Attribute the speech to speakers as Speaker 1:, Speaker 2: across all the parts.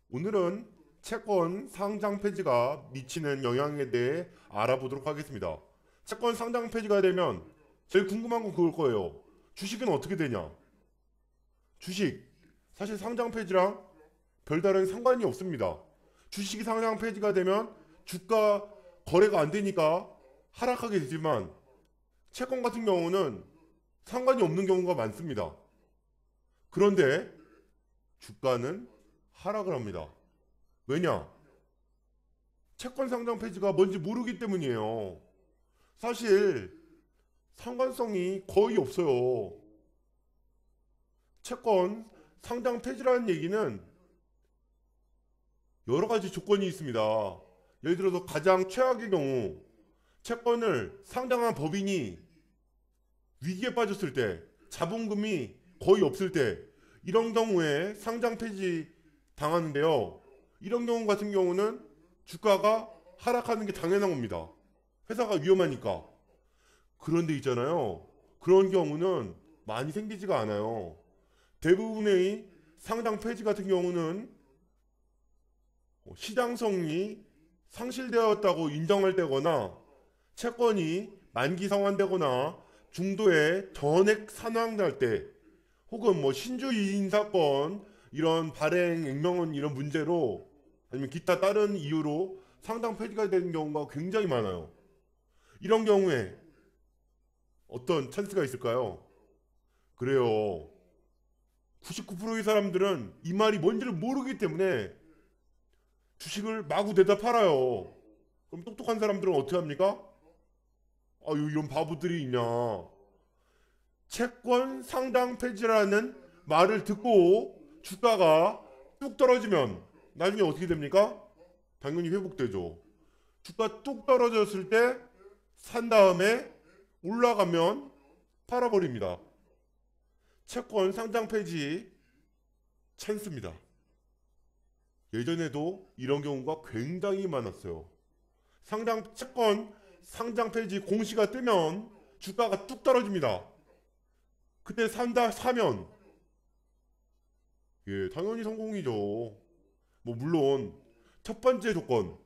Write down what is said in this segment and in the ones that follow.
Speaker 1: 오늘은 채권 상장 폐지가 미치는 영향에 대해 알아보도록 하겠습니다. 채권 상장 폐지가 되면 제일 궁금한 건 그걸 거예요. 주식은 어떻게 되냐? 주식 사실 상장 폐지랑 별다른 상관이 없습니다. 주식이 상장 폐지가 되면 주가 거래가 안 되니까 하락하게 되지만 채권 같은 경우는 상관이 없는 경우가 많습니다. 그런데 주가는 하락을 합니다. 왜냐? 채권 상장 폐지가 뭔지 모르기 때문이에요. 사실 상관성이 거의 없어요. 채권 상장 폐지라는 얘기는 여러 가지 조건이 있습니다. 예를 들어서 가장 최악의 경우 채권을 상장한 법인이 위기에 빠졌을 때, 자본금이 거의 없을 때, 이런 경우에 상장 폐지 당하는데요. 이런 경우 같은 경우는 주가가 하락하는 게 당연한 겁니다. 회사가 위험하니까. 그런데 있잖아요. 그런 경우는 많이 생기지가 않아요. 대부분의 상장 폐지 같은 경우는 시장성이 상실되었다고 인정할 때거나 채권이 만기 상환되거나 중도에 전액 산황날 때 혹은 뭐 신주이인 사건 이런 발행 액면은 이런 문제로 아니면 기타 다른 이유로 상장 폐지가 되는 경우가 굉장히 많아요. 이런 경우에 어떤 찬스가 있을까요? 그래요. 99%의 사람들은 이 말이 뭔지를 모르기 때문에 주식을 마구 내다 팔아요. 그럼 똑똑한 사람들은 어떻게 합니까? 아유, 이런 바보들이 있냐. 채권 상장 폐지라는 말을 듣고 주가가 뚝 떨어지면 나중에 어떻게 됩니까? 당연히 회복되죠. 주가 뚝 떨어졌을 때 산 다음에 올라가면 팔아버립니다. 채권 상장 폐지 찬스입니다. 예전에도 이런 경우가 굉장히 많았어요. 채권 상장 폐지 공시가 뜨면 주가가 뚝 떨어집니다. 그때 사면 당연히 성공이죠. 뭐 물론 첫 번째 조건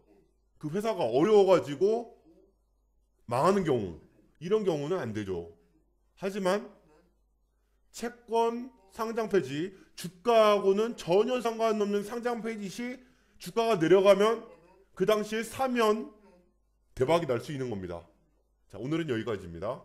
Speaker 1: 그 회사가 어려워가지고 망하는 경우 이런 경우는 안 되죠. 하지만 채권 상장 폐지 주가하고는 전혀 상관없는 상장 폐지 시 주가가 내려가면 그 당시에 사면 대박이 날 수 있는 겁니다. 자, 오늘은 여기까지입니다.